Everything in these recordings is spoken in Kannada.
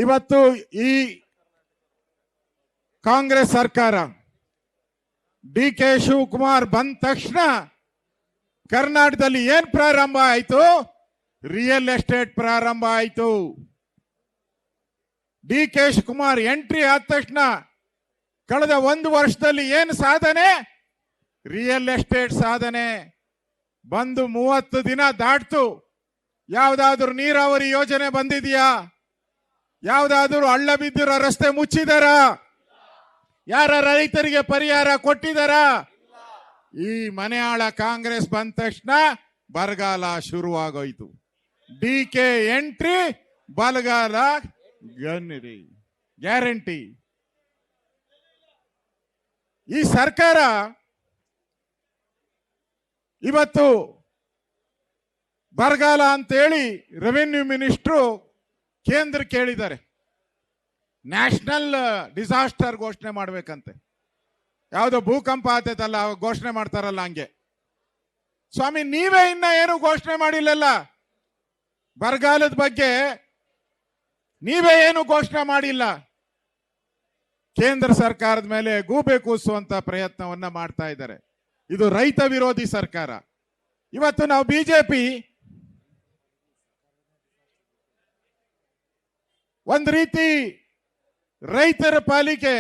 ಇವತ್ತು ಈ ಕಾಂಗ್ರೆಸ್ ಸರ್ಕಾರ ಡಿ ಕೆ ಶಿವಕುಮಾರ್ ಬಂದ ತಕ್ಷಣ ಕರ್ನಾಟಕದಲ್ಲಿ ಏನ್ ಪ್ರಾರಂಭ ಆಯಿತು? ರಿಯಲ್ ಎಸ್ಟೇಟ್ ಪ್ರಾರಂಭ ಆಯಿತು. ಡಿ ಕೆ ಶಿವಕುಮಾರ್ ಎಂಟ್ರಿ ಆದ ತಕ್ಷಣ ಕಳೆದ ಒಂದು ವರ್ಷದಲ್ಲಿ ಏನು ಸಾಧನೆ? ರಿಯಲ್ ಎಸ್ಟೇಟ್ ಸಾಧನೆ. ಬಂದು 30 ದಿನ ದಾಟ್ತು. ಯಾವ್ದಾದ್ರು ನೀರಾವರಿ ಯೋಜನೆ ಬಂದಿದೆಯಾ? ಯಾವ್ದಾದ್ರು ಹಳ್ಳ ಬಿದ್ದಿರೋ ರಸ್ತೆ ಮುಚ್ಚಿದಾರ? ಯಾರ ರೈತರಿಗೆ ಪರಿಹಾರ ಕೊಟ್ಟಿದಾರ? ಈ ಮನೆಯಾಳ ಕಾಂಗ್ರೆಸ್ ಬಂದ ತಕ್ಷಣ ಬರಗಾಲ ಶುರುವಾಗೋಯ್ತು. ಡಿ ಕೆ ಎಂಟ್ರಿ, ಬರಗಾಲ ಗ್ಯಾರಂಟಿ. ಈ ಸರ್ಕಾರ ಇವತ್ತು ಬರಗಾಲ ಅಂತೇಳಿ ರೆವಿನ್ಯೂ ಮಿನಿಸ್ಟ್ರು ಕೇಂದ್ರ ಕೇಳಿದ್ದಾರೆ, ನ್ಯಾಷನಲ್ ಡಿಸಾಸ್ಟರ್ ಘೋಷಣೆ ಮಾಡ್ಬೇಕಂತೆ. ಯಾವುದೋ ಭೂಕಂಪ ಆತೈತಲ್ಲ ಘೋಷಣೆ ಮಾಡ್ತಾರಲ್ಲ ಹಂಗೆ. ಸ್ವಾಮಿ, ನೀವೇ ಇನ್ನ ಏನು ಘೋಷಣೆ ಮಾಡಿಲ್ಲಲ್ಲ. ಬರಗಾಲದ ಬಗ್ಗೆ ನೀವೇ ಏನು ಘೋಷಣೆ ಮಾಡಿಲ್ಲ. ಕೇಂದ್ರ ಸರ್ಕಾರದ ಮೇಲೆ ಗೂಬೆ ಕೂಸುವಂತ ಪ್ರಯತ್ನವನ್ನ ಮಾಡ್ತಾ ಇದ್ದಾರೆ. ಇದು ರೈತ ವಿರೋಧಿ ಸರ್ಕಾರ. ಇವತ್ತು ನಾವು ಬಿಜೆಪಿ ಒಂದ್ ರೀತಿ ರೈತರ ಪಾಲಿಗೆ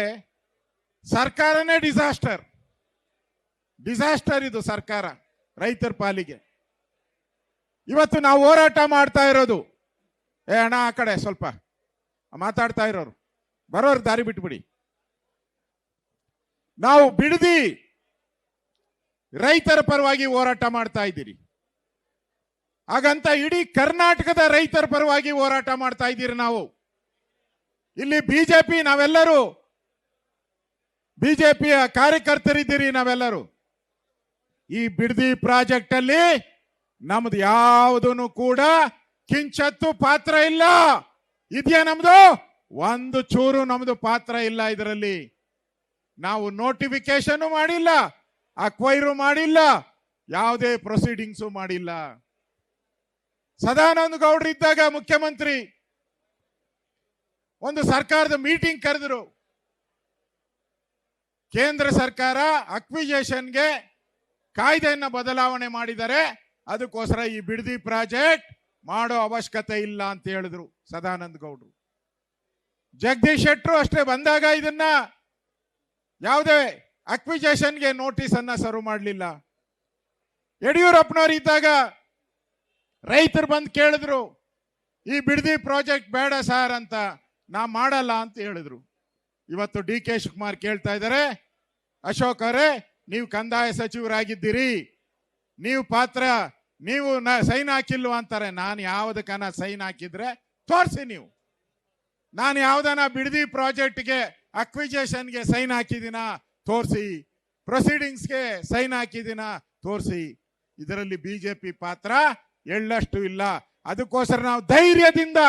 ಸರ್ಕಾರನೇ ಡಿಸಾಸ್ಟರ್ ಇದು ಸರ್ಕಾರ ರೈತರ ಪಾಲಿಗೆ. ಇವತ್ತು ನಾವು ಹೋರಾಟ ಮಾಡ್ತಾ ಇರೋದು, ಅಣ್ಣ ಆ ಕಡೆ ಸ್ವಲ್ಪ ಮಾತಾಡ್ತಾ ಇರೋರು ಬರೋರು ದಾರಿ ಬಿಟ್ಬಿಡಿ. ನಾವು ಬಿಡದಿ ರೈತರ ಪರವಾಗಿ ಹೋರಾಟ ಮಾಡ್ತಾ ಇದ್ದೀರಿ. ಹಾಗಂತ ಇಡೀ ಕರ್ನಾಟಕದ ರೈತರ ಪರವಾಗಿ ಹೋರಾಟ ಮಾಡ್ತಾ ಇದ್ದೀರಿ. ನಾವು ಇಲ್ಲಿ ಬಿಜೆಪಿ, ನಾವೆಲ್ಲರೂ ಬಿಜೆಪಿಯ ಕಾರ್ಯಕರ್ತರಿದ್ದೀರಿ. ನಾವೆಲ್ಲರೂ ಈ ಬಿಡದಿ ಪ್ರಾಜೆಕ್ಟ್ ಅಲ್ಲಿ ನಮ್ದು ಯಾವುದನ್ನು ಕೂಡ ಕಿಂಚತ್ತು ಪಾತ್ರ ಇಲ್ಲ. ಇದೆಯಾ ನಮ್ದು? ಒಂದು ಚೂರು ನಮ್ದು ಪಾತ್ರ ಇಲ್ಲ ಇದರಲ್ಲಿ. ನಾವು ನೋಟಿಫಿಕೇಶನ್ ಮಾಡಿಲ್ಲ, ಅಕ್ವೈರು ಮಾಡಿಲ್ಲ, ಯಾವುದೇ ಪ್ರೊಸೀಡಿಂಗ್ಸು ಮಾಡಿಲ್ಲ. ಸದಾನಂದ ಗೌಡ್ರು ಇದ್ದಾಗ ಮುಖ್ಯಮಂತ್ರಿ ಒಂದು ಸರ್ಕಾರದ ಮೀಟಿಂಗ್ ಕರೆದ್ರು. ಕೇಂದ್ರ ಸರ್ಕಾರ ಅಕ್ವಿಜೇಷನ್ಗೆ ಕಾಯ್ದೆಯನ್ನ ಬದಲಾವಣೆ ಮಾಡಿದ್ದಾರೆ, ಅದಕ್ಕೋಸ್ಕರ ಈ ಬಿಡದಿ ಪ್ರಾಜೆಕ್ಟ್ ಮಾಡೋ ಅವಶ್ಯಕತೆ ಇಲ್ಲ ಅಂತ ಹೇಳಿದ್ರು ಸದಾನಂದ ಗೌಡ್ರು. ಜಗದೀಶ್ ಶೆಟ್ಟರು ಅಷ್ಟೇ ಬಂದಾಗ ಇದನ್ನ ಯಾವುದೇ ಅಕ್ವಿಜೇಷನ್ಗೆ ನೋಟಿಸ್ ಅನ್ನ ಸರ್ವ್ ಮಾಡಲಿಲ್ಲ. ಯಡಿಯೂರಪ್ಪನವ್ರು ಇದ್ದಾಗ ರೈತರು ಬಂದು ಕೇಳಿದ್ರು, ಈ ಬಿಡದಿ ಪ್ರಾಜೆಕ್ಟ್ ಬೇಡ ಸರ್ ಅಂತ, ನಾ ಮಾಡಲ್ಲ ಅಂತ ಹೇಳಿದ್ರು. ಇವತ್ತು ಡಿ ಕೆ ಶಿವಕುಮಾರ್ ಕೇಳ್ತಾ ಇದ್ದಾರೆ, ಅಶೋಕ್ ಅವರೇ ನೀವು ಕಂದಾಯ ಸಚಿವರಾಗಿದ್ದೀರಿ, ನೀವು ಸೈನ್ ಹಾಕಿಲ್ವ ಅಂತಾರೆ. ನಾನು ಯಾವುದಕ್ಕನ ಸೈನ್ ಹಾಕಿದ್ರೆ ತೋರಿಸಿ ನೀವು. ನಾನು ಯಾವ್ದನ ಬಿಡದಿ ಪ್ರಾಜೆಕ್ಟ್ಗೆ ಅಕ್ವಿಜೇಷನ್ಗೆ ಸೈನ್ ಹಾಕಿದಿನ ತೋರಿಸಿ, ಪ್ರೊಸೀಡಿಂಗ್ಸ್ಗೆ ಸೈನ್ ಹಾಕಿದಿನ ತೋರಿಸಿ. ಇದರಲ್ಲಿ ಬಿಜೆಪಿ ಪಾತ್ರ ಎಳ್ಳಷ್ಟು ಇಲ್ಲ. ಅದಕ್ಕೋಸ್ಕರ ನಾವು ಧೈರ್ಯದಿಂದ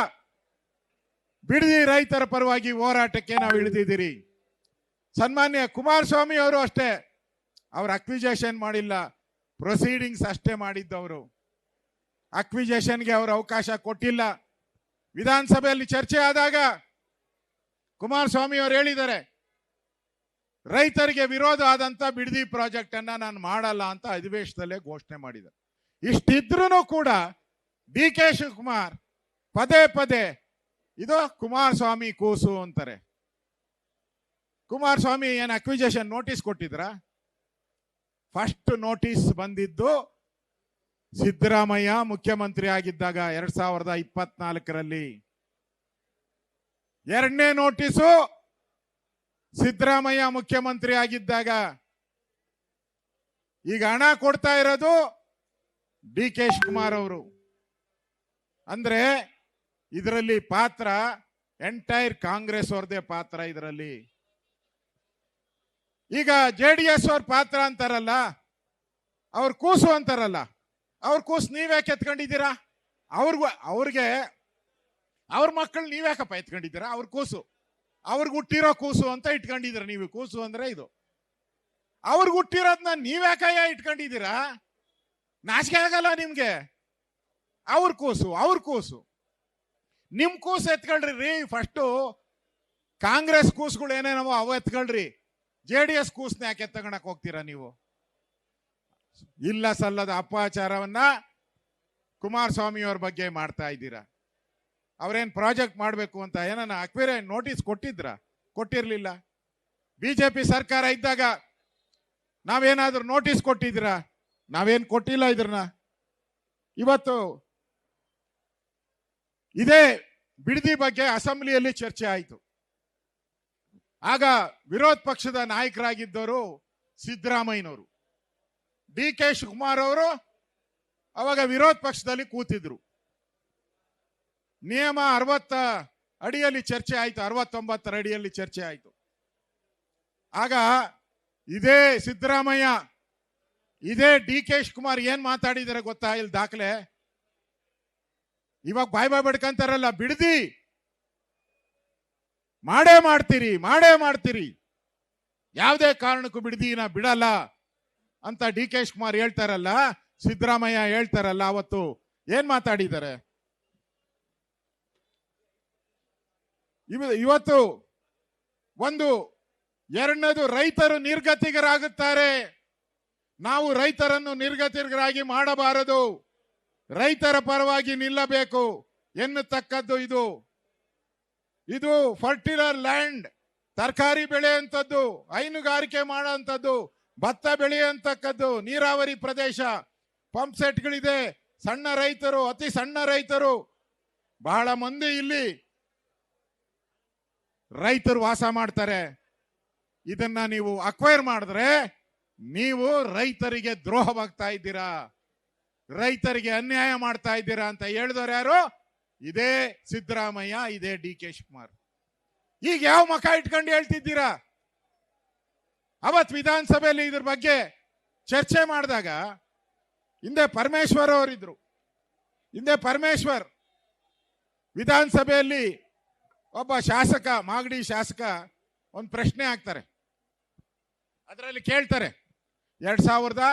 ಬಿಡದಿ ರೈತರ ಪರವಾಗಿ ಹೋರಾಟಕ್ಕೆ ನಾವು ಇಳಿದಿದ್ದೀರಿ. ಸನ್ಮಾನ್ಯ ಕುಮಾರಸ್ವಾಮಿ ಅವರು ಅಷ್ಟೇ, ಅವ್ರು ಅಕ್ವಿಜೇಷನ್ ಮಾಡಿಲ್ಲ, ಪ್ರೊಸೀಡಿಂಗ್ಸ್ ಅಷ್ಟೇ ಮಾಡಿದ್ದವರು. ಅಕ್ವಿಜೇಷನ್ಗೆ ಅವರು ಅವಕಾಶ ಕೊಟ್ಟಿಲ್ಲ. ವಿಧಾನಸಭೆಯಲ್ಲಿ ಚರ್ಚೆ ಆದಾಗ ಕುಮಾರಸ್ವಾಮಿ ಅವರು ಹೇಳಿದ್ದಾರೆ, ರೈತರಿಗೆ ವಿರೋಧ ಆದಂತ ಬಿಡದಿ ಪ್ರಾಜೆಕ್ಟ್ ಅನ್ನ ನಾನು ಮಾಡಲ್ಲ ಅಂತ ಅಧಿವೇಶನದಲ್ಲೇ ಘೋಷಣೆ ಮಾಡಿದ್ದಾರೆ. ಇಷ್ಟಿದ್ರೂ ಕೂಡ ಡಿ ಕೆ ಶಿವಕುಮಾರ್ ಪದೇ ಪದೇ ಇದು ಕುಮಾರಸ್ವಾಮಿ ಕೂಸು ಅಂತಾರೆ. ಕುಮಾರಸ್ವಾಮಿ ಏನು ಅಕ್ವಿಜೇಷನ್ ನೋಟಿಸ್ ಕೊಟ್ಟಿದ್ರ? ಫಸ್ಟ್ ನೋಟಿಸ್ ಬಂದಿದ್ದು ಸಿದ್ದರಾಮಯ್ಯ ಮುಖ್ಯಮಂತ್ರಿ ಆಗಿದ್ದಾಗ 2024ರಲ್ಲಿ. ಎರಡನೇ ನೋಟಿಸು ಸಿದ್ದರಾಮಯ್ಯ ಮುಖ್ಯಮಂತ್ರಿ ಆಗಿದ್ದಾಗ. ಈಗ ಹಣ ಕೊಡ್ತಾ ಇರೋದು ಡಿ ಕೆ ಶಿವಕುಮಾರ್ ಅವರು. ಅಂದ್ರೆ ಇದರಲ್ಲಿ ಪಾತ್ರ ಎಂಟೈರ್ ಕಾಂಗ್ರೆಸ್ ಅವ್ರದೇ ಪಾತ್ರ ಇದರಲ್ಲಿ. ಈಗ JDS ಅವ್ರ ಪಾತ್ರ ಅಂತಾರಲ್ಲ, ಅವ್ರ ಕೂಸು ಅಂತಾರಲ್ಲ, ಅವ್ರ ಕೂಸು ನೀವ್ಯಾಕೆ ಎತ್ಕೊಂಡಿದ್ದೀರಾ? ಅವ್ರಿಗೆ ಅವ್ರ ಮಕ್ಕಳು ನೀವ್ಯಾಕಪ್ಪ ಎತ್ಕೊಂಡಿದ್ದೀರಾ? ಅವ್ರ ಕೂಸು ಅವ್ರಿಗೆ ಹುಟ್ಟಿರೋ ಕೂಸು ಅಂತ ಇಟ್ಕೊಂಡಿದ್ದೀರ ನೀವು. ಕೂಸು ಅಂದ್ರೆ ಇದು ಅವ್ರಿಗೆ ಹುಟ್ಟಿರೋದನ್ನ ನೀವ್ಯಾಕಯ್ಯ ಇಟ್ಕೊಂಡಿದ್ದೀರಾ? ನಾಚಿಕೆ ಆಗಲ್ಲ ನಿಮ್ಗೆ? ಅವ್ರ ಕೂಸು ನಿಮ್ ಕೂಸು ಎತ್ಕೊಳ್ರಿ ರೀ. ಫಸ್ಟು ಕಾಂಗ್ರೆಸ್ ಕೂಸುಗಳು ಏನೇನವ ಅವು ಎತ್ಕೊಳ್ರಿ. JDS ಕೂಸ್ನ ಯಾಕೆ ತಗೊಳಕ್ ಹೋಗ್ತೀರಾ ನೀವು? ಇಲ್ಲ ಸಲ್ಲದ ಅಪಚಾರವನ್ನ ಕುಮಾರಸ್ವಾಮಿ ಅವ್ರ ಬಗ್ಗೆ ಮಾಡ್ತಾ ಇದ್ದೀರಾ. ಅವ್ರೇನ್ ಪ್ರಾಜೆಕ್ಟ್ ಮಾಡಬೇಕು ಅಂತ ಏನನ್ನ ಅಕ್ವೇರಿ ನೋಟಿಸ್ ಕೊಟ್ಟಿದ್ರ? ಕೊಟ್ಟಿರ್ಲಿಲ್ಲ. ಬಿಜೆಪಿ ಸರ್ಕಾರ ಇದ್ದಾಗ ನಾವೇನಾದ್ರೂ ನೋಟಿಸ್ ಕೊಟ್ಟಿದ್ದೀರಾ? ನಾವೇನ್ ಕೊಟ್ಟಿಲ್ಲ ಇದ್ರನ್ನ. ಇವತ್ತು ಇದೇ ಬಿಡದಿ ಬಗ್ಗೆ ಅಸೆಂಬ್ಲಿಯಲ್ಲಿ ಚರ್ಚೆ ಆಯಿತು. ಆಗ ವಿರೋಧ ಪಕ್ಷದ ನಾಯಕರಾಗಿದ್ದವರು ಸಿದ್ದರಾಮಯ್ಯನವರು, DK ಶಿವಕುಮಾರ್ ಅವರು ಅವಾಗ ವಿರೋಧ ಪಕ್ಷದಲ್ಲಿ ಕೂತಿದ್ರು. ನಿಯಮ 60 ಅಡಿಯಲ್ಲಿ ಚರ್ಚೆ ಆಯಿತು, 69 ಅಡಿಯಲ್ಲಿ ಚರ್ಚೆ ಆಯಿತು. ಆಗ ಇದೇ ಸಿದ್ದರಾಮಯ್ಯ, ಇದೇ DK ಶಿವಕುಮಾರ್ ಏನ್ ಮಾತಾಡಿದಾರೆ ಗೊತ್ತಾ? ಇಲ್ಲಿ ದಾಖಲೆ. ಇವಾಗ ಬಾಯ್ ಬಡ್ಕಂತಾರಲ್ಲ, ಬಿಡದಿ ಮಾಡೇ ಮಾಡ್ತೀರಿ, ಯಾವುದೇ ಕಾರಣಕ್ಕೂ ಬಿಡದಿನ ಬಿಡಲ್ಲ ಅಂತ DK ಶಿವಕುಮಾರ್ ಹೇಳ್ತಾರಲ್ಲ, ಸಿದ್ದರಾಮಯ್ಯ ಹೇಳ್ತಾರಲ್ಲ, ಅವತ್ತು ಏನ್ ಮಾತಾಡಿದ್ದಾರೆ? ಇವತ್ತು ಒಂದು ಎರಡನೇದು, ರೈತರು ನಿರ್ಗತಿಕರಾಗುತ್ತಾರೆ. ನಾವು ರೈತರನ್ನು ನಿರ್ಗತಿಕರಾಗಿ ಮಾಡಬಾರದು, ರೈತರ ಪರವಾಗಿ ನಿಲ್ಲಬೇಕು ಎನ್ನುತ್ತಕ್ಕದ್ದು ಇದು. ಇದು ಫರ್ಟಿಲರ್ ಲ್ಯಾಂಡ್, ತರಕಾರಿ ಬೆಳೆಯುವಂಥದ್ದು, ಹೈನುಗಾರಿಕೆ ಮಾಡುವಂಥದ್ದು, ಭತ್ತ ಬೆಳೆಯುವಂತಕ್ಕದ್ದು, ನೀರಾವರಿ ಪ್ರದೇಶ, ಪಂಪ್ ಸೆಟ್ಗಳಿದೆ, ಸಣ್ಣ ರೈತರು, ಅತಿ ಸಣ್ಣ ರೈತರು ಬಹಳ ಮಂದಿ ಇಲ್ಲಿ ರೈತರು ವಾಸ ಮಾಡ್ತಾರೆ. ಇದನ್ನ ನೀವು ಅಕ್ವೈರ್ ಮಾಡಿದ್ರೆ ನೀವು ರೈತರಿಗೆ ದ್ರೋಹವಾಗ್ತಾ ಇದ್ದೀರಾ, ರೈತರಿಗೆ ಅನ್ಯಾಯ ಮಾಡ್ತಾ ಇದ್ದೀರಾ ಅಂತ ಹೇಳಿದವರು ಯಾರು? ಇದೇ ಸಿದ್ದರಾಮಯ್ಯ, ಇದೇ DK ಶಿವಕುಮಾರ್. ಈಗ ಯಾವ ಮಕ ಇಟ್ಕೊಂಡು ಹೇಳ್ತಿದ್ದೀರಾ? ಅವತ್ ವಿಧಾನಸಭೆಯಲ್ಲಿ ಇದ್ರ ಬಗ್ಗೆ ಚರ್ಚೆ ಮಾಡಿದಾಗ ಹಿಂದೆ ಪರಮೇಶ್ವರ್ ಅವರಿದ್ರು. ಹಿಂದೆ ಪರಮೇಶ್ವರ್ ವಿಧಾನಸಭೆಯಲ್ಲಿ ಒಬ್ಬ ಶಾಸಕ, ಮಾಗಡಿ ಶಾಸಕ, ಒಂದು ಪ್ರಶ್ನೆ ಹಾಕ್ತಾರೆ. ಅದರಲ್ಲಿ ಕೇಳ್ತಾರೆ 2017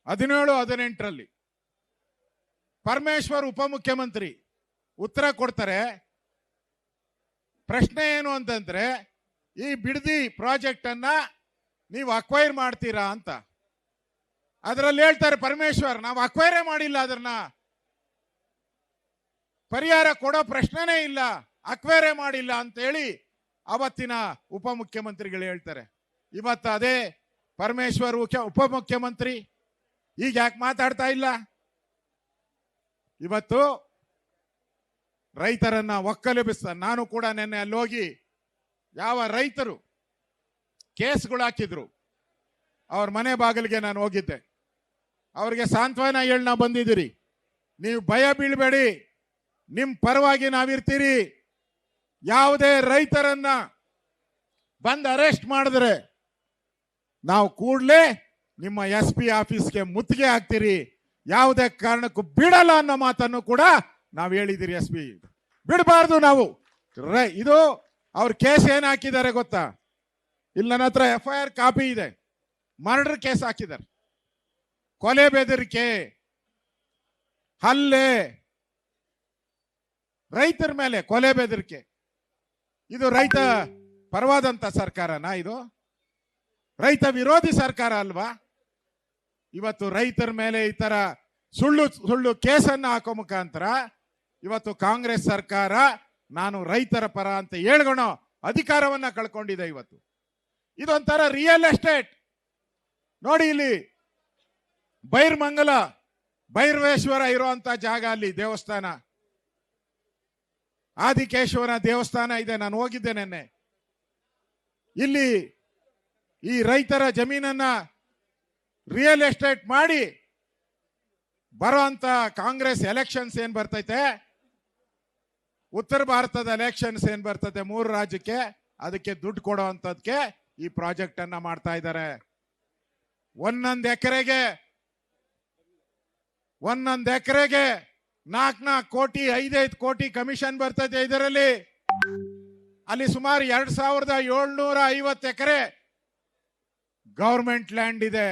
18ರಲ್ಲಿ ಪರಮೇಶ್ವರ್ ಉಪಮುಖ್ಯಮಂತ್ರಿ ಉತ್ತರ ಕೊಡ್ತಾರೆ. ಪ್ರಶ್ನೆ ಏನು ಅಂತಂದ್ರೆ, ಈ ಬಿಡದಿ ಪ್ರಾಜೆಕ್ಟ್ ಅನ್ನ ನೀವು ಅಕ್ವೈರ್ ಮಾಡ್ತೀರಾ ಅಂತ. ಅದರಲ್ಲಿ ಹೇಳ್ತಾರೆ ಪರಮೇಶ್ವರ್, ನಾವು ಅಕ್ವೈರೇ ಮಾಡಿಲ್ಲ, ಅದನ್ನ ಪರಿಹಾರ ಕೊಡೋ ಪ್ರಶ್ನೆನೇ ಇಲ್ಲ, ಅಕ್ವೈರೇ ಮಾಡಿಲ್ಲ ಅಂತ ಹೇಳಿ ಅವತ್ತಿನ ಉಪಮುಖ್ಯಮಂತ್ರಿಗಳು ಹೇಳ್ತಾರೆ. ಇವತ್ತು ಅದೇ ಪರಮೇಶ್ವರ್ ಉಪಮುಖ್ಯಮಂತ್ರಿ ಈಗ ಯಾಕೆ ಮಾತಾಡ್ತಾ ಇಲ್ಲ? ಇವತ್ತು ರೈತರನ್ನ ಒಕ್ಕಲೆಬ್ಬಿಸ್ತಾರೆ. ನಾನು ಕೂಡ ನೆನ್ನೆ ಅಲ್ಲಿ ಹೋಗಿ ಯಾವ ರೈತರು ಕೇಸ್ಗಳು ಹಾಕಿದ್ರು ಅವ್ರ ಮನೆ ಬಾಗಿಲಿಗೆ ನಾನು ಹೋಗಿದ್ದೆ. ಅವ್ರಿಗೆ ಸಾಂತ್ವನ ಹೇಳಿ ನಾವು ಬಂದಿದ್ದೀರಿ, ನೀವು ಭಯ ಬೀಳ್ಬೇಡಿ, ನಿಮ್ ಪರವಾಗಿ ನಾವಿರ್ತೀರಿ. ಯಾವುದೇ ರೈತರನ್ನ ಬಂದು ಅರೆಸ್ಟ್ ಮಾಡಿದ್ರೆ ನಾವು ಕೂಡಲೇ ನಿಮ್ಮ SP ಆಫೀಸ್ಗೆ ಮುತ್ತಿಗೆ ಹಾಕ್ತೀರಿ, ಯಾವುದೇ ಕಾರಣಕ್ಕೂ ಬಿಡಲ್ಲ ಅನ್ನೋ ಮಾತನ್ನು ಕೂಡ ನಾವು ಹೇಳಿದಿರಿ. SP ಬಿಡಬಾರ್ದು ನಾವು. ಇದು ಅವ್ರ ಕೇಸ್ ಏನ್ ಹಾಕಿದ್ದಾರೆ ಗೊತ್ತಾ? ಇಲ್ಲಿ ನನ್ನ ಹತ್ರ FIR ಕಾಪಿ ಇದೆ. ಮರ್ಡರ್ ಕೇಸ್ ಹಾಕಿದ್ದಾರೆ, ಕೊಲೆ ಬೆದರಿಕೆ, ಹಲ್ಲೆ, ರೈತರ ಮೇಲೆ ಕೊಲೆ ಬೆದರಿಕೆ. ಇದು ರೈತ ಪರವಾದಂತ ಸರ್ಕಾರನಾ? ಇದು ರೈತ ವಿರೋಧಿ ಸರ್ಕಾರ ಅಲ್ವಾ? ಇವತ್ತು ರೈತರ ಮೇಲೆ ಈ ತರ ಸುಳ್ಳು ಕೇಸನ್ನ ಹಾಕೋ ಮುಖಾಂತರ ಇವತ್ತು ಕಾಂಗ್ರೆಸ್ ಸರ್ಕಾರ ನಾನು ರೈತರ ಪರ ಅಂತ ಹೇಳ್ಕೊಳೋ ಅಧಿಕಾರವನ್ನ ಕಳ್ಕೊಂಡಿದೆ. ಇವತ್ತು ಇದೊಂಥರ ರಿಯಲ್ ಎಸ್ಟೇಟ್ ನೋಡಿ. ಇಲ್ಲಿ ಭೈರವೇಶ್ವರ ಇರುವಂತ ಜಾಗ, ಅಲ್ಲಿ ದೇವಸ್ಥಾನ, ಆದಿಕೇಶವನ ದೇವಸ್ಥಾನ ಇದೆ. ನಾನು ಹೋಗಿದ್ದೆ ನೆನ್ನೆ. ಇಲ್ಲಿ ಈ ರೈತರ ಜಮೀನನ್ನ ರಿಯಲ್ ಎಸ್ಟೇಟ್ ಮಾಡಿ ಬರೋ ಅಂತ ಕಾಂಗ್ರೆಸ್ ಎಲೆಕ್ಷನ್ಸ್ ಏನ್ ಬರ್ತೈತೆ, ಉತ್ತರ ಭಾರತದ ಎಲೆಕ್ಷನ್ಸ್ ಏನ್ ಬರ್ತದೆ 3 ರಾಜ್ಯಕ್ಕೆ, ಅದಕ್ಕೆ ದುಡ್ಡು ಕೊಡೋ ಅಂತದಕ್ಕೆ ಈ ಪ್ರಾಜೆಕ್ಟ್ ಅನ್ನ ಮಾಡ್ತಾ ಇದ್ದಾರೆ. ಒಂದೊಂದು ಎಕರೆಗೆ 4 ಕೋಟಿ 5 ಕೋಟಿ ಕಮಿಷನ್ ಬರ್ತದೆ ಇದರಲ್ಲಿ. ಅಲ್ಲಿ ಸುಮಾರು 2750 ಎಕರೆ ಗವರ್ಮೆಂಟ್ ಲ್ಯಾಂಡ್ ಇದೆ.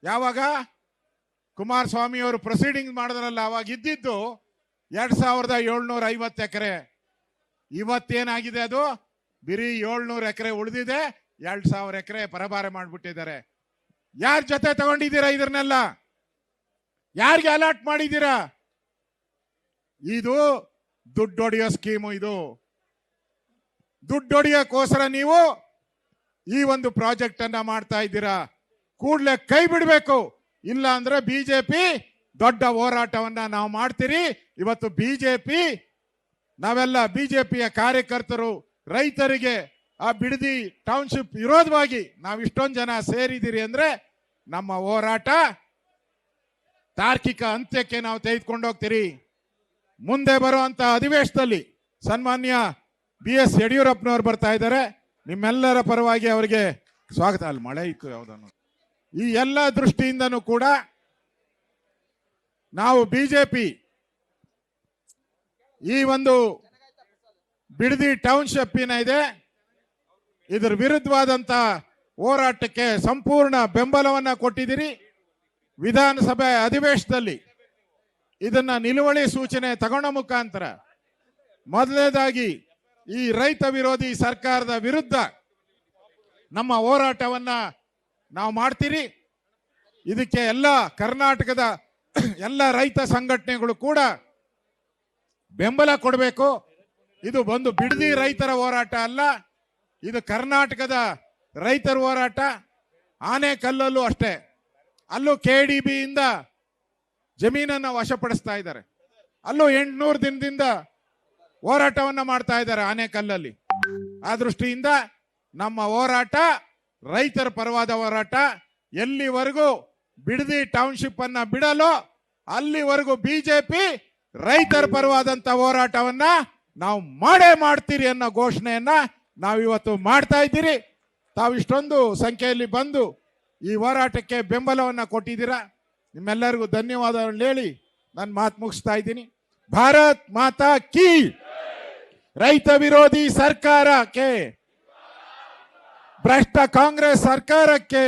ಯಾವಾಗ ಕುಮಾರಸ್ವಾಮಿ ಅವರು ಪ್ರೊಸೀಡಿಂಗ್ ಮಾಡಿದ್ರಲ್ಲ, ಅವಾಗ ಇದ್ದಿದ್ದು 2750 ಎಕರೆ. ಇವತ್ತೇನಾಗಿದೆ, ಅದು ಬಿರಿ 700 ಎಕರೆ ಉಳಿದಿದೆ. 2000 ಎಕರೆ ಪರಭಾರೆ ಮಾಡ್ಬಿಟ್ಟಿದ್ದಾರೆ. ಯಾರ ಜೊತೆ ತಗೊಂಡಿದ್ದೀರಾ ಇದನ್ನೆಲ್ಲ? ಯಾರಿಗೆ ಅಲಾಟ್ ಮಾಡಿದ್ದೀರಾ? ಇದು ದುಡ್ಡೊಡೆಯೋ ಸ್ಕೀಮು. ಇದು ದುಡ್ಡೊಡೆಯೋಕ್ಕೋಸ್ಕರ ನೀವು ಈ ಒಂದು ಪ್ರಾಜೆಕ್ಟ್ ಅನ್ನ ಮಾಡ್ತಾ ಇದ್ದೀರಾ. ಕೂಡಲೇ ಕೈ ಬಿಡಬೇಕು, ಇಲ್ಲ ಅಂದ್ರೆ ಬಿಜೆಪಿ ದೊಡ್ಡ ಹೋರಾಟವನ್ನ ನಾವು ಮಾಡ್ತೀರಿ. ಇವತ್ತು ಬಿಜೆಪಿ, ನಾವೆಲ್ಲ ಬಿಜೆಪಿಯ ಕಾರ್ಯಕರ್ತರು ರೈತರಿಗೆ ಆ ಬಿಡದಿ ಟೌನ್ಶಿಪ್ ವಿರೋಧವಾಗಿ ನಾವು ಇಷ್ಟೊಂದು ಜನ ಸೇರಿದ್ದೀರಿ ಅಂದ್ರೆ ನಮ್ಮ ಹೋರಾಟ ತಾರ್ಕಿಕ ಅಂತ್ಯಕ್ಕೆ ನಾವು ತೆಗೆದುಕೊಂಡು ಹೋಗ್ತೀರಿ. ಮುಂದೆ ಬರುವಂತ ಅಧಿವೇಶನದಲ್ಲಿ ಸನ್ಮಾನ್ಯ BS ಯಡಿಯೂರಪ್ಪನವರು ಬರ್ತಾ ಇದ್ದಾರೆ. ನಿಮ್ಮೆಲ್ಲರ ಪರವಾಗಿ ಅವರಿಗೆ ಸ್ವಾಗತ. ಅಲ್ಲಿ ಮಳೆ ಇತ್ತು ಯಾವುದನ್ನು. ಈ ಎಲ್ಲ ದೃಷ್ಟಿಯಿಂದನೂ ಕೂಡ ನಾವು ಬಿಜೆಪಿ ಈ ಒಂದು ಬಿಡದಿ ಟೌನ್ಶಿಪ್ ಏನಿದೆ ಇದರ ವಿರುದ್ಧವಾದಂತ ಹೋರಾಟಕ್ಕೆ ಸಂಪೂರ್ಣ ಬೆಂಬಲವನ್ನ ಕೊಟ್ಟಿದ್ದೀರಿ. ವಿಧಾನಸಭೆ ಅಧಿವೇಶನದಲ್ಲಿ ಇದನ್ನ ನಿಲುವಳಿ ಸೂಚನೆ ತಗೊಳ್ಳೋ ಮುಖಾಂತರ ಮೊದಲನೇದಾಗಿ ಈ ರೈತ ವಿರೋಧಿ ಸರ್ಕಾರದ ವಿರುದ್ಧ ನಮ್ಮ ಹೋರಾಟವನ್ನ ನಾವು ಮಾಡ್ತೀರಿ. ಇದಕ್ಕೆ ಎಲ್ಲ ಕರ್ನಾಟಕದ ಎಲ್ಲ ರೈತ ಸಂಘಟನೆಗಳು ಕೂಡ ಬೆಂಬಲ ಕೊಡಬೇಕು. ಇದು ಒಂದು ಬಿಡದಿ ರೈತರ ಹೋರಾಟ ಅಲ್ಲ, ಇದು ಕರ್ನಾಟಕದ ರೈತರ ಹೋರಾಟ. ಆನೆಕಲ್ಲಲ್ಲೂ ಅಷ್ಟೇ, ಅಲ್ಲೂ KDB ಇಂದ ಜಮೀನನ್ನ ವಶಪಡಿಸ್ತಾ ಇದ್ದಾರೆ. ಅಲ್ಲೂ 800 ದಿನದಿಂದ ಹೋರಾಟವನ್ನ ಮಾಡ್ತಾ ಇದ್ದಾರೆ ಆನೆಕಲ್ಲಲ್ಲಿ. ಆ ದೃಷ್ಟಿಯಿಂದ ನಮ್ಮ ಹೋರಾಟ ರೈತರ ಪರವಾದ ಹೋರಾಟ. ಎಲ್ಲಿವರೆಗೂ ಬಿಡದಿ ಟೌನ್ಶಿಪ್ ಅನ್ನ ಬಿಡಲು ಅಲ್ಲಿವರೆಗೂ ಬಿಜೆಪಿ ರೈತರ ಪರವಾದಂತ ಹೋರಾಟವನ್ನ ನಾವು ಮಾಡೇ ಮಾಡ್ತೀರಿ ಅನ್ನೋ ಘೋಷಣೆಯನ್ನ ನಾವು ಇವತ್ತು ಮಾಡ್ತಾ ಇದ್ದೀರಿ. ತಾವು ಇಷ್ಟೊಂದು ಸಂಖ್ಯೆಯಲ್ಲಿ ಬಂದು ಈ ಹೋರಾಟಕ್ಕೆ ಬೆಂಬಲವನ್ನ ಕೊಟ್ಟಿದ್ದೀರಾ. ನಿಮ್ಮೆಲ್ಲರಿಗೂ ಧನ್ಯವಾದಗಳನ್ನು ಹೇಳಿ ನಾನು ಮಾತು ಮುಗಿಸ್ತಾ ಇದ್ದೀನಿ. ಭಾರತ್ ಮಾತಾ ಕೀ. ರೈತ ವಿರೋಧಿ ಸರ್ಕಾರಕ್ಕೆ, ಭ್ರಷ್ಟ ಕಾಂಗ್ರೆಸ್ ಸರ್ಕಾರಕ್ಕೆ